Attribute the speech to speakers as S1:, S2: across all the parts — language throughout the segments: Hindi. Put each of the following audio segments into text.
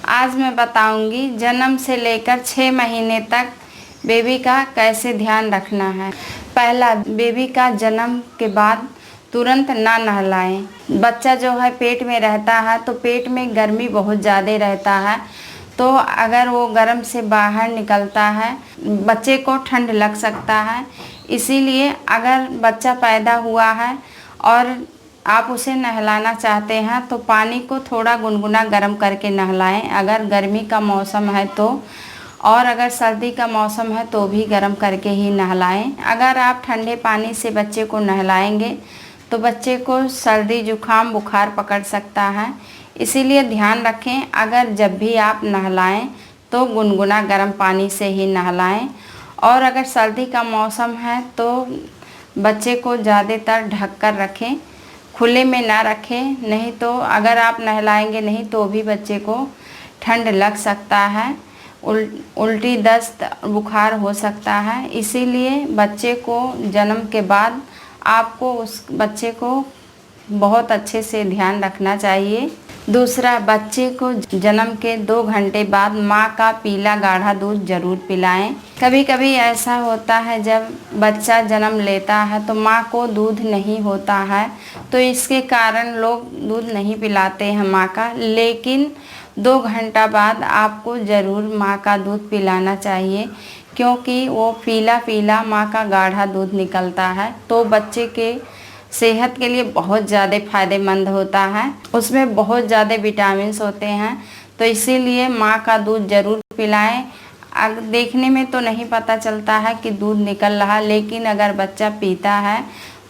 S1: आज मैं बताऊंगी जन्म से लेकर 6 महीने तक बेबी का कैसे ध्यान रखना है। पहला, बेबी का जन्म के बाद तुरंत ना नहलाएं। बच्चा जो है पेट में रहता है तो पेट में गर्मी बहुत ज़्यादा रहता है, तो अगर वो गर्म से बाहर निकलता है बच्चे को ठंड लग सकता है। इसीलिए अगर बच्चा पैदा हुआ है और आप उसे नहलाना चाहते हैं तो पानी को थोड़ा गुनगुना गर्म करके नहलाएं, अगर गर्मी का मौसम है तो, और अगर सर्दी का मौसम है तो भी गर्म करके ही नहलाएं। अगर आप ठंडे पानी से बच्चे को नहलाएंगे तो बच्चे को सर्दी जुकाम बुखार पकड़ सकता है। इसीलिए ध्यान रखें, अगर जब भी आप नहलाएं तो गुनगुना गर्म पानी से ही नहलाएं। और अगर सर्दी का मौसम है तो बच्चे को ज़्यादातर ढक कर रखें, खुले में ना रखें, नहीं तो अगर आप नहलाएंगे नहीं तो भी बच्चे को ठंड लग सकता है, उल्टी दस्त बुखार हो सकता है। इसीलिए बच्चे को जन्म के बाद आपको उस बच्चे को बहुत अच्छे से ध्यान रखना चाहिए। दूसरा, बच्चे को जन्म के 2 घंटे बाद माँ का पीला गाढ़ा दूध जरूर पिलाएं। कभी कभी ऐसा होता है जब बच्चा जन्म लेता है तो माँ को दूध नहीं होता है, तो इसके कारण लोग दूध नहीं पिलाते हैं माँ का, लेकिन 2 घंटा बाद आपको ज़रूर माँ का दूध पिलाना चाहिए, क्योंकि वो पीला पीला माँ का गाढ़ा दूध निकलता है तो बच्चे के सेहत के लिए बहुत ज़्यादा फ़ायदेमंद होता है। उसमें बहुत ज़्यादा विटामिन्स होते हैं, तो इसीलिए माँ का दूध ज़रूर पिलाएं। देखने में तो नहीं पता चलता है कि दूध निकल रहा, लेकिन अगर बच्चा पीता है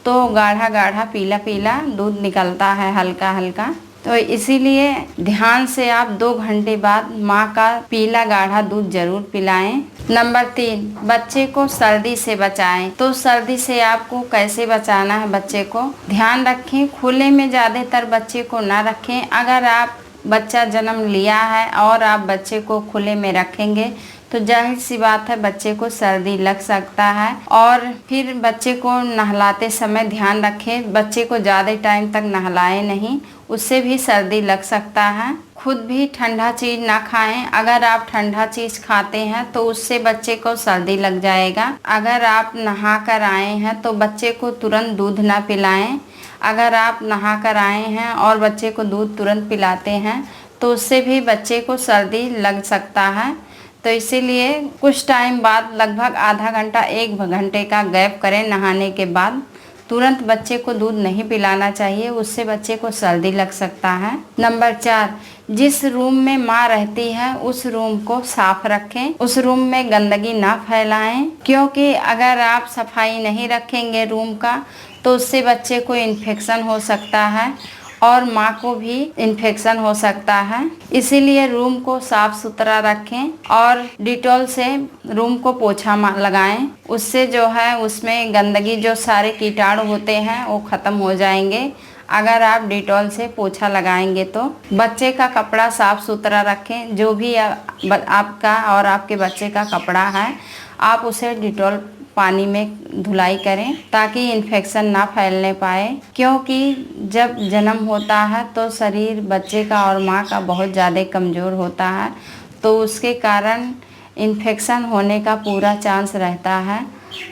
S1: तो गाढ़ा गाढ़ा पीला पीला दूध निकलता है, हल्का हल्का। तो इसीलिए ध्यान से आप 2 घंटे बाद माँ का पीला गाढ़ा दूध जरूर पिलाएं। नंबर 3, बच्चे को सर्दी से बचाएं। तो सर्दी से आपको कैसे बचाना है बच्चे को, ध्यान रखें, खुले में ज़्यादातर बच्चे को ना रखें। अगर आप बच्चा जन्म लिया है और आप बच्चे को खुले में रखेंगे तो जाहिर सी बात है बच्चे को सर्दी लग सकता है। और फिर बच्चे को नहलाते समय ध्यान रखें, बच्चे को ज़्यादा टाइम तक नहलाएं नहीं, उससे भी सर्दी लग सकता है। खुद भी ठंडा चीज़ ना खाएं, अगर आप ठंडा चीज़ खाते हैं तो उससे बच्चे को सर्दी लग जाएगा। अगर आप नहा कर आए हैं तो बच्चे को तुरंत दूध ना पिलाएं। अगर आप नहा कर आए हैं और बच्चे को दूध तुरंत पिलाते हैं तो उससे भी बच्चे को सर्दी लग सकता है। तो इसीलिए कुछ टाइम बाद, लगभग आधा घंटा 1 घंटे का गैप करें नहाने के बाद, तुरंत बच्चे को दूध नहीं पिलाना चाहिए, उससे बच्चे को सर्दी लग सकता है। नंबर 4, जिस रूम में माँ रहती है उस रूम को साफ रखें, उस रूम में गंदगी ना फैलाएं, क्योंकि अगर आप सफाई नहीं रखेंगे रूम का तो उससे बच्चे को इन्फेक्शन हो सकता है और माँ को भी इन्फेक्शन हो सकता है। इसीलिए रूम को साफ सुथरा रखें और डिटॉल से रूम को पोछा लगाएं, उससे जो है उसमें गंदगी, जो सारे कीटाणु होते हैं वो ख़त्म हो जाएंगे अगर आप डिटॉल से पोछा लगाएंगे तो। बच्चे का कपड़ा साफ सुथरा रखें, जो भी आपका और आपके बच्चे का कपड़ा है आप उसे डिटॉल पानी में धुलाई करें ताकि इन्फेक्शन ना फैलने पाए, क्योंकि जब जन्म होता है तो शरीर बच्चे का और माँ का बहुत ज़्यादा कमज़ोर होता है, तो उसके कारण इन्फेक्शन होने का पूरा चांस रहता है।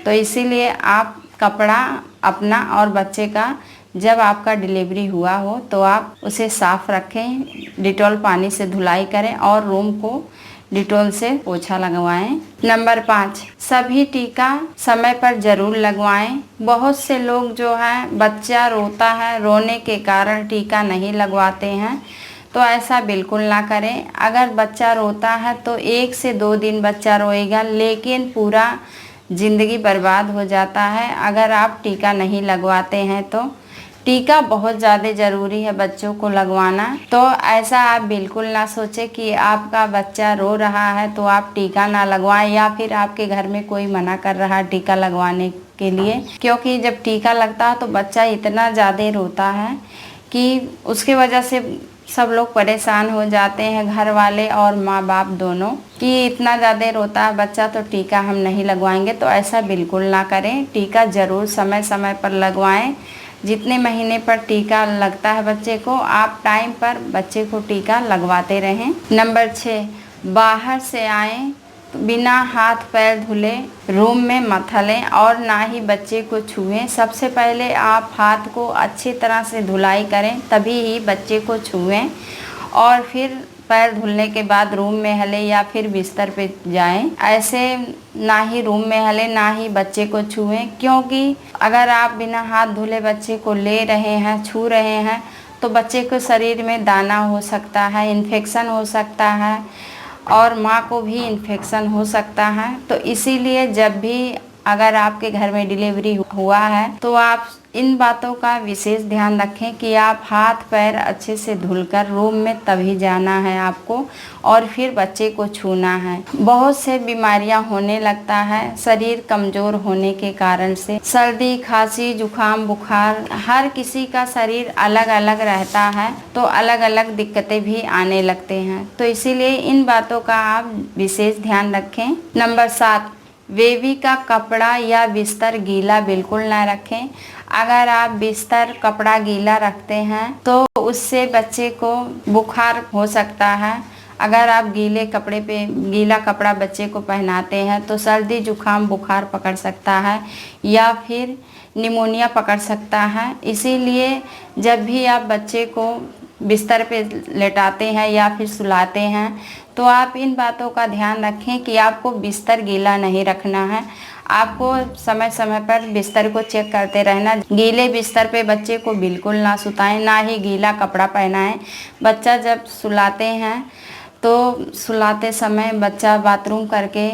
S1: तो इसीलिए आप कपड़ा अपना और बच्चे का जब आपका डिलीवरी हुआ हो तो आप उसे साफ़ रखें, डिटॉल पानी से धुलाई करें और रूम को डिटॉल से पोछा लगवाएं। नंबर 5, सभी टीका समय पर ज़रूर लगवाएं। बहुत से लोग जो है बच्चा रोता है, रोने के कारण टीका नहीं लगवाते हैं, तो ऐसा बिल्कुल ना करें। अगर बच्चा रोता है तो 1 से 2 दिन बच्चा रोएगा, लेकिन पूरा ज़िंदगी बर्बाद हो जाता है अगर आप टीका नहीं लगवाते हैं। तो टीका बहुत ज़्यादा ज़रूरी है बच्चों को लगवाना। तो ऐसा आप बिल्कुल ना सोचें कि आपका बच्चा रो रहा है तो आप टीका ना लगवाएं, या फिर आपके घर में कोई मना कर रहा है टीका लगवाने के लिए, क्योंकि जब टीका लगता है तो बच्चा इतना ज़्यादा रोता है कि उसके वजह से सब लोग परेशान हो जाते हैं, घर वाले और माँ बाप दोनों, कि इतना ज़्यादा रोता है बच्चा तो टीका हम नहीं लगवाएंगे। तो ऐसा बिल्कुल ना करें, टीका ज़रूर समय समय पर लगवाएं। जितने महीने पर टीका लगता है बच्चे को, आप टाइम पर बच्चे को टीका लगवाते रहें। नंबर 6, बाहर से आएँ तो बिना हाथ पैर धुले रूम में मत हलें और ना ही बच्चे को छुएं। सबसे पहले आप हाथ को अच्छी तरह से धुलाई करें, तभी ही बच्चे को छुएं और फिर पैर धुलने के बाद रूम में हले या फिर बिस्तर पे जाएं। ऐसे ना ही रूम में हले ना ही बच्चे को छुएं, क्योंकि अगर आप बिना हाथ धुले बच्चे को ले रहे हैं, छू रहे हैं, तो बच्चे को शरीर में दाना हो सकता है, इन्फेक्शन हो सकता है और माँ को भी इन्फेक्शन हो सकता है। तो इसीलिए जब भी अगर आपके घर में डिलीवरी हुआ है तो आप इन बातों का विशेष ध्यान रखें कि आप हाथ पैर अच्छे से धुलकर रूम में तभी जाना है आपको और फिर बच्चे को छूना है। बहुत से बीमारियां होने लगता है शरीर कमज़ोर होने के कारण से। सर्दी, खांसी, जुकाम, बुखार, हर किसी का शरीर अलग अलग रहता है, तो अलग अलग दिक्कतें भी आने लगते हैं। तो इसीलिए इन बातों का आप विशेष ध्यान रखें। नंबर 7, बेबी का कपड़ा या बिस्तर गीला बिल्कुल ना रखें। अगर आप बिस्तर कपड़ा गीला रखते हैं तो उससे बच्चे को बुखार हो सकता है। अगर आप गीला कपड़ा बच्चे को पहनाते हैं तो सर्दी, जुकाम, बुखार पकड़ सकता है या फिर निमोनिया पकड़ सकता है। इसीलिए जब भी आप बच्चे को बिस्तर पे लेटाते हैं या फिर सुलाते हैं तो आप इन बातों का ध्यान रखें कि आपको बिस्तर गीला नहीं रखना है। आपको समय समय पर बिस्तर को चेक करते रहना। गीले बिस्तर पे बच्चे को बिल्कुल ना सुताएं, ना ही गीला कपड़ा पहनाएं। बच्चा जब सुलाते हैं तो सुलाते समय बच्चा बाथरूम करके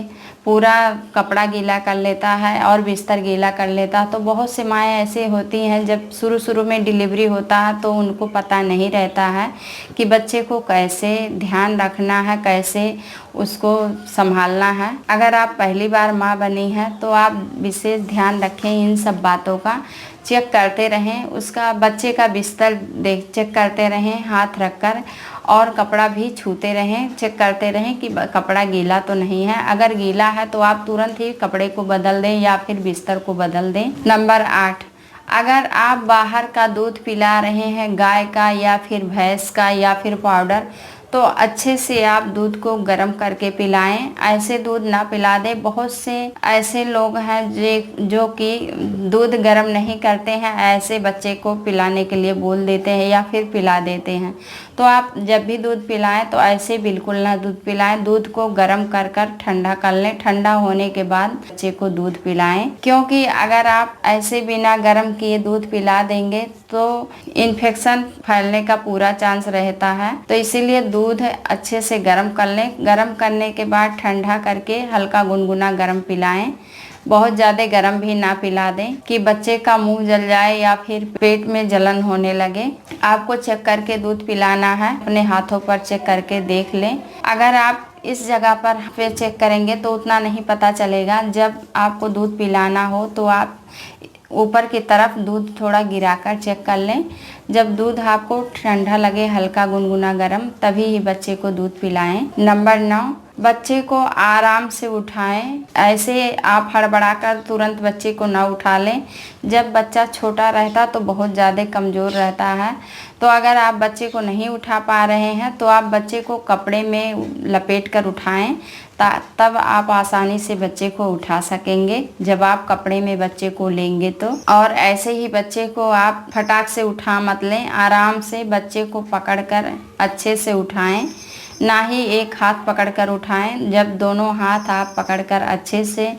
S1: पूरा कपड़ा गीला कर लेता है और बिस्तर गीला कर लेता है। तो बहुत से माएँ ऐसे होती हैं, जब शुरू में डिलीवरी होता है तो उनको पता नहीं रहता है कि बच्चे को कैसे ध्यान रखना है, कैसे उसको संभालना है। अगर आप पहली बार माँ बनी हैं तो आप विशेष ध्यान रखें इन सब बातों का। चेक करते रहें, उसका बच्चे का बिस्तर चेक करते रहें हाथ रखकर और कपड़ा भी छूते रहें, चेक करते रहें कि कपड़ा गीला तो नहीं है। अगर गीला है तो आप तुरंत ही कपड़े को बदल दें या फिर बिस्तर को बदल दें। नंबर 8, अगर आप बाहर का दूध पिला रहे हैं, गाय का या फिर भैंस का या फिर पाउडर, तो अच्छे से आप दूध को गर्म करके पिलाएं। ऐसे दूध ना पिला दें। बहुत से ऐसे लोग हैं जो कि दूध गर्म नहीं करते हैं, ऐसे बच्चे को पिलाने के लिए बोल देते हैं या फिर पिला देते हैं। तो आप जब भी दूध पिलाएं तो ऐसे बिल्कुल ना दूध पिलाएं। दूध को गर्म कर ठंडा कर लें। ठंडा होने के बाद बच्चे को दूध पिलाएं, क्योंकि अगर आप ऐसे बिना गर्म किए दूध पिला देंगे तो इन्फेक्शन फैलने का पूरा चांस रहता है। तो इसीलिए दूध अच्छे से गर्म कर लें। गर्म करने के बाद ठंडा करके हल्का गुनगुना गर्म पिलाएं। बहुत ज़्यादा गर्म भी ना पिला दें कि बच्चे का मुंह जल जाए या फिर पेट में जलन होने लगे। आपको चेक करके दूध पिलाना है, अपने हाथों पर चेक करके देख लें। अगर आप इस जगह पर चेक करेंगे तो उतना नहीं पता चलेगा। जब आपको दूध पिलाना हो तो आप ऊपर की तरफ दूध थोड़ा गिराकर चेक कर लें। जब दूध आपको ठंडा लगे, हल्का गुनगुना गर्म, तभी ही बच्चे को दूध पिलाएं। नंबर 9, बच्चे को आराम से उठाएं। ऐसे आप हड़बड़ाकर तुरंत बच्चे को ना उठा लें। जब बच्चा छोटा रहता तो बहुत ज़्यादा कमज़ोर रहता है। तो अगर आप बच्चे को नहीं उठा पा रहे हैं तो आप बच्चे को कपड़े में लपेट कर उठाएं, तब आप आसानी से बच्चे को उठा सकेंगे जब आप कपड़े में बच्चे को लेंगे तो। और ऐसे ही बच्चे को आप फटाक से उठा मत लें। आराम से बच्चे को पकड़कर अच्छे से उठाएं, ना ही एक हाथ पकड़कर उठाएं। जब दोनों हाथ आप पकड़कर अच्छे से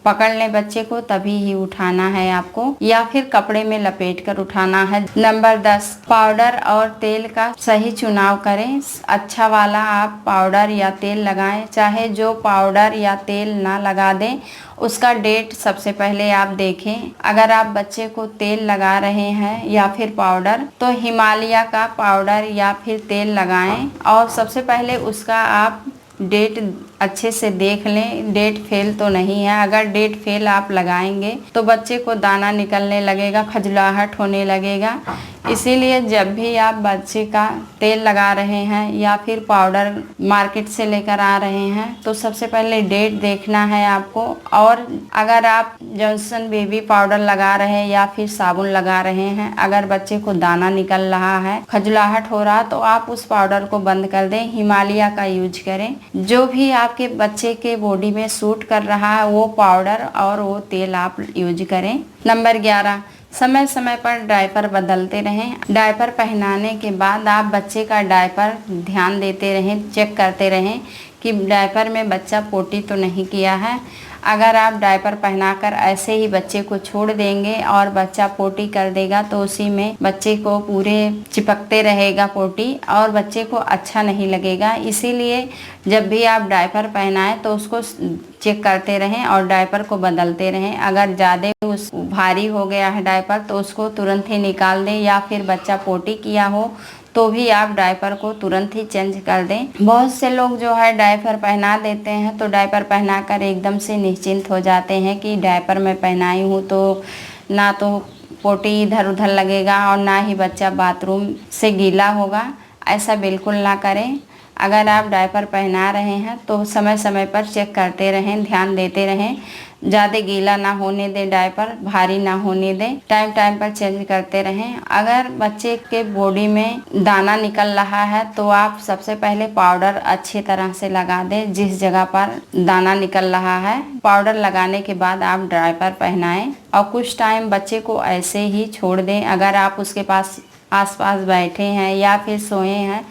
S1: पकड़ लें बच्चे को तभी ही उठाना है आपको, या फिर कपड़े में लपेट कर उठाना है। नंबर 10, पाउडर और तेल का सही चुनाव करें। अच्छा वाला आप पाउडर या तेल लगाएं। चाहे जो पाउडर या तेल ना लगा दें, उसका डेट सबसे पहले आप देखें। अगर आप बच्चे को तेल लगा रहे हैं या फिर पाउडर, तो हिमालय का पाउडर या फिर तेल लगाएं और सबसे पहले उसका आप डेट अच्छे से देख लें, डेट फेल तो नहीं है। अगर डेट फेल आप लगाएंगे तो बच्चे को दाना निकलने लगेगा, खजुलाहट होने लगेगा इसीलिए जब भी आप बच्चे का तेल लगा रहे हैं या फिर पाउडर मार्केट से लेकर आ रहे हैं तो सबसे पहले डेट देखना है आपको। और अगर आप जॉनसन बेबी पाउडर लगा रहे हैं या फिर साबुन लगा रहे हैं, अगर बच्चे को दाना निकल रहा है, खजुलाहट हो रहा, तो आप उस पाउडर को बंद कर दें, हिमालय का यूज करें। जो भी आपके बच्चे के बॉडी में सूट कर रहा है वो पाउडर और वो तेल आप यूज करें। नंबर 11, समय समय पर डायपर बदलते रहें। डायपर पहनाने के बाद आप बच्चे का डायपर ध्यान देते रहें, चेक करते रहें कि डायपर में बच्चा पोटी तो नहीं किया है। अगर आप डायपर पहनाकर ऐसे ही बच्चे को छोड़ देंगे और बच्चा पोटी कर देगा तो उसी में बच्चे को पूरे चिपकते रहेगा पोटी और बच्चे को अच्छा नहीं लगेगा। इसीलिए जब भी आप डायपर पहनाएं तो उसको चेक करते रहें और डायपर को बदलते रहें। अगर ज़्यादा उस भारी हो गया है डायपर तो उसको तुरंत ही निकाल दें, या फिर बच्चा पोटी किया हो तो भी आप डायपर को तुरंत ही चेंज कर दें। बहुत से लोग जो है डायपर पहना देते हैं तो डायपर पहनाकर एकदम से निश्चिंत हो जाते हैं कि डायपर मैं पहनाई हूँ तो ना तो पोटी इधर उधर लगेगा और ना ही बच्चा बाथरूम से गीला होगा। ऐसा बिल्कुल ना करें। अगर आप डायपर पहना रहे हैं तो समय समय पर चेक करते रहें, ध्यान देते रहें, ज़्यादा गीला ना होने दें, डायपर भारी ना होने दें, टाइम टाइम पर चेंज करते रहें। अगर बच्चे के बॉडी में दाना निकल रहा है तो आप सबसे पहले पाउडर अच्छी तरह से लगा दें जिस जगह पर दाना निकल रहा है। पाउडर लगाने के बाद आप डायपर पहनाएं और कुछ टाइम बच्चे को ऐसे ही छोड़ दें। अगर आप उसके पास आसपास बैठे हैं या फिर सोए हैं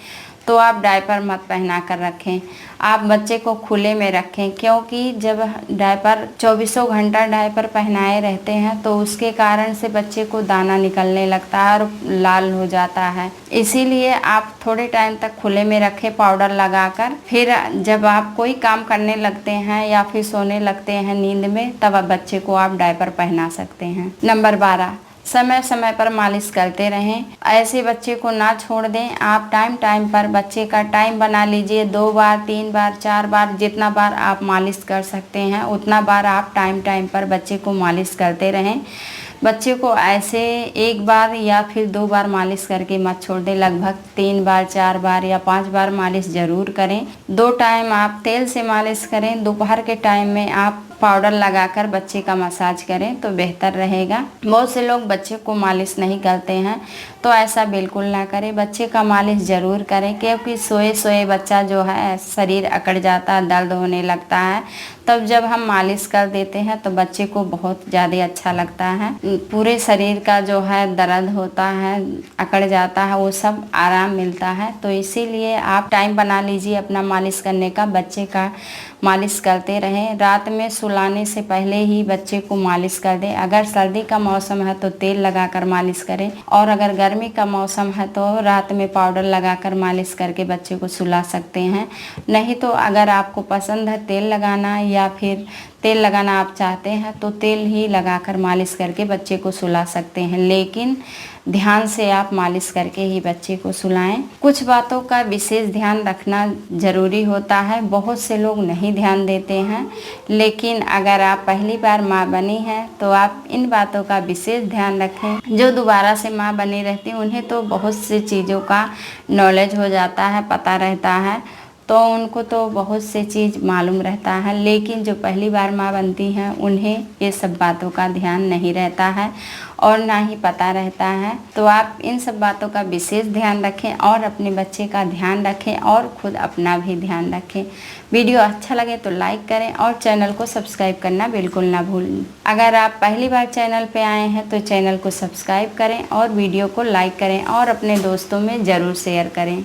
S1: तो आप डायपर मत पहना कर रखें। आप बच्चे को खुले में रखें, क्योंकि जब डायपर 24 घंटा डायपर पहनाए रहते हैं तो उसके कारण से बच्चे को दाना निकलने लगता है और लाल हो जाता है। इसीलिए आप थोड़े टाइम तक खुले में रखें पाउडर लगाकर। फिर जब आप कोई काम करने लगते हैं या फिर सोने लगते हैं नींद में, तब आप बच्चे को आप डायपर पहना सकते हैं। नंबर 12, समय समय पर मालिश करते रहें। ऐसे बच्चे को ना छोड़ दें। आप टाइम टाइम पर बच्चे का टाइम बना लीजिए, 2 बार 3 बार 4 बार जितना बार आप मालिश कर सकते हैं उतना बार आप टाइम टाइम पर बच्चे को मालिश करते रहें। बच्चे को ऐसे 1 बार या फिर 2 बार मालिश करके मत छोड़ दें, लगभग 3 बार 4 बार या 5 बार मालिश ज़रूर करें। 2 टाइम आप तेल से मालिश करें। दोपहर के टाइम में आप पाउडर लगाकर बच्चे का मसाज करें तो बेहतर रहेगा। बहुत से लोग बच्चे को मालिश नहीं करते हैं तो ऐसा बिल्कुल ना करें, बच्चे का मालिश ज़रूर करें, क्योंकि सोए सोए बच्चा जो है शरीर अकड़ जाता है, दर्द होने लगता है। तब जब हम मालिश कर देते हैं तो बच्चे को बहुत ज़्यादा अच्छा लगता है। पूरे शरीर का जो है दर्द होता है, अकड़ जाता है, वो सब आराम मिलता है। तो इसीलिए आप टाइम बना लीजिए अपना मालिश करने का, बच्चे का मालिश करते रहें। रात में सुलाने से पहले ही बच्चे को मालिश कर दें। अगर सर्दी का मौसम है तो तेल लगाकर मालिश करें, और अगर गर्मी का मौसम है तो रात में पाउडर लगाकर मालिश करके बच्चे को सुला सकते हैं। नहीं तो अगर आपको पसंद है तेल लगाना या फिर तेल लगाना आप चाहते हैं तो तेल ही लगाकर मालिश करके बच्चे को सुला सकते हैं, लेकिन ध्यान से आप मालिश करके ही बच्चे को सुलाएं। कुछ बातों का विशेष ध्यान रखना ज़रूरी होता है, बहुत से लोग नहीं ध्यान देते हैं, लेकिन अगर आप पहली बार माँ बनी हैं तो आप इन बातों का विशेष ध्यान रखें। जो दोबारा से माँ बनी रहती हैं उन्हें तो बहुत सी चीज़ों का नॉलेज हो जाता है, पता रहता है, तो उनको तो बहुत से चीज़ मालूम रहता है, लेकिन जो पहली बार माँ बनती हैं उन्हें ये सब बातों का ध्यान नहीं रहता है और ना ही पता रहता है। तो आप इन सब बातों का विशेष ध्यान रखें और अपने बच्चे का ध्यान रखें और खुद अपना भी ध्यान रखें। वीडियो अच्छा लगे तो लाइक करें और चैनल को सब्सक्राइब करना बिल्कुल ना भूलें। अगर आप पहली बार चैनल पे आए हैं तो चैनल को सब्सक्राइब करें और वीडियो को लाइक करें और अपने दोस्तों में ज़रूर शेयर करें।